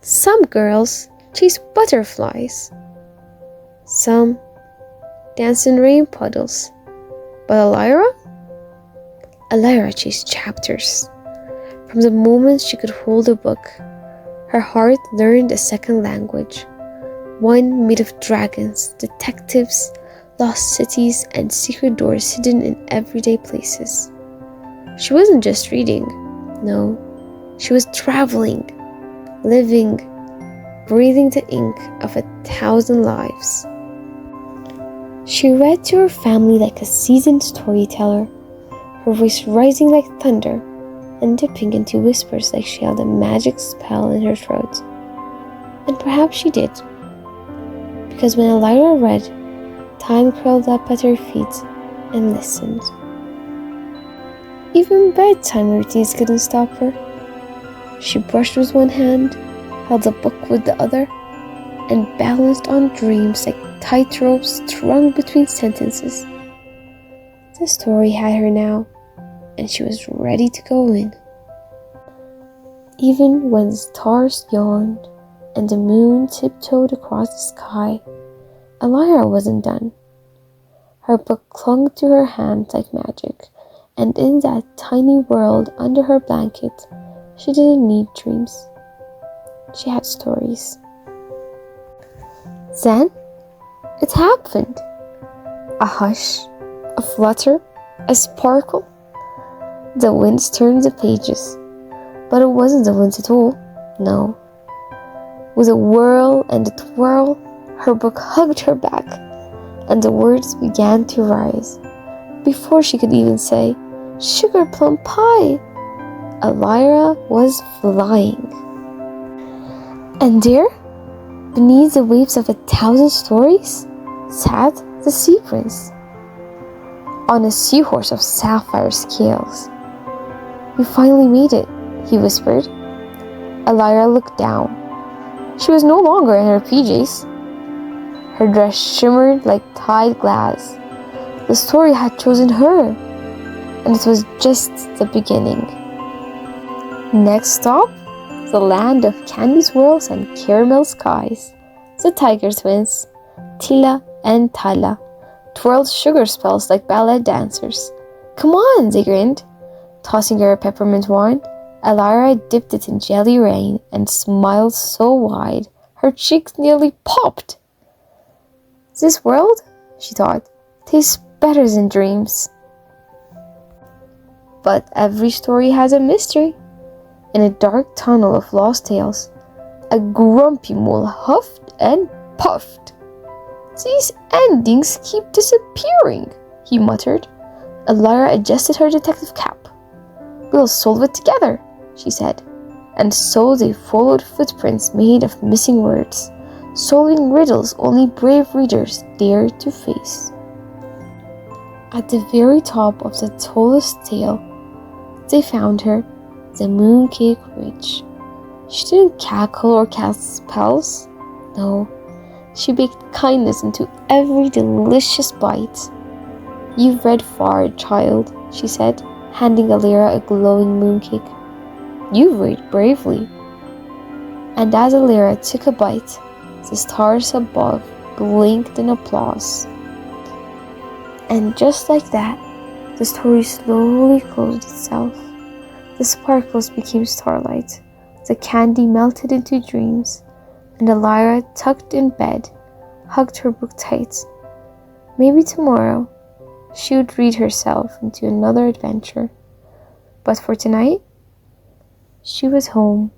Some girls chase butterflies. Some dance in rain puddles. But Elira chased chapters. From the moment she could hold a book, her heart learned a second language, one made of dragons, detectives, lost cities, and secret doors hidden in everyday places. She wasn't just reading. No, she was traveling, living, breathing the ink of 1,000 lives. She read to her family like a seasoned storyteller, her voice rising like thunder and dipping into whispers like she held a magic spell in her throat. And perhaps she did, because when Elira read, time curled up at her feet and listened. Even bedtime routines couldn't stop her. She brushed with one hand, held a book with the other, and balanced on dreams like tight ropes strung between sentences. The story had her now, and she was ready to go in. Even when the stars yawned and the moon tiptoed across the sky, Elira wasn't done. Her book clung to her hand like magic, and in that tiny world under her blanket, she didn't need dreams. She had stories. Then, it happened. A hush, a flutter, a sparkle. The winds turned the pages, but it wasn't the winds at all. No. With a whirl and a twirl, her book hugged her back, and the words began to rise. Before she could even say, "Sugar plum pie," Elira was flying. And there, beneath the waves of 1,000 stories, sat the sea prince, on a seahorse of sapphire scales. "You finally made it," he whispered. Elira looked down. She was no longer in her PJs. Her dress shimmered like Tide glass. The story had chosen her, and it was just the beginning. Next stop, the land of candy swirls and caramel skies. The tiger twins, Tila and Tala, twirled sugar spells like ballet dancers. "Come on," they grinned, tossing her a peppermint wine. Elira dipped it in jelly rain and smiled so wide her cheeks nearly popped. "This world," she thought, "tastes better than dreams." But every story has a mystery. In a dark tunnel of lost tales, a grumpy mole huffed and puffed. "These endings keep disappearing," he muttered. Elira adjusted her detective cap. "We'll solve it together," she said. And so they followed footprints made of missing words, solving riddles only brave readers dare to face. At the very top of the tallest tale, they found her, the mooncake witch. She didn't cackle or cast spells. No, she baked kindness into every delicious bite. "You've read far, child," she said, handing Elira a glowing mooncake. "You read bravely." And as Elira took a bite, the stars above blinked in applause. And just like that, the story slowly closed itself. The sparkles became starlight, the candy melted into dreams, and Elira, tucked in bed, hugged her book tight. Maybe tomorrow, she would read herself into another adventure. But for tonight, she was home.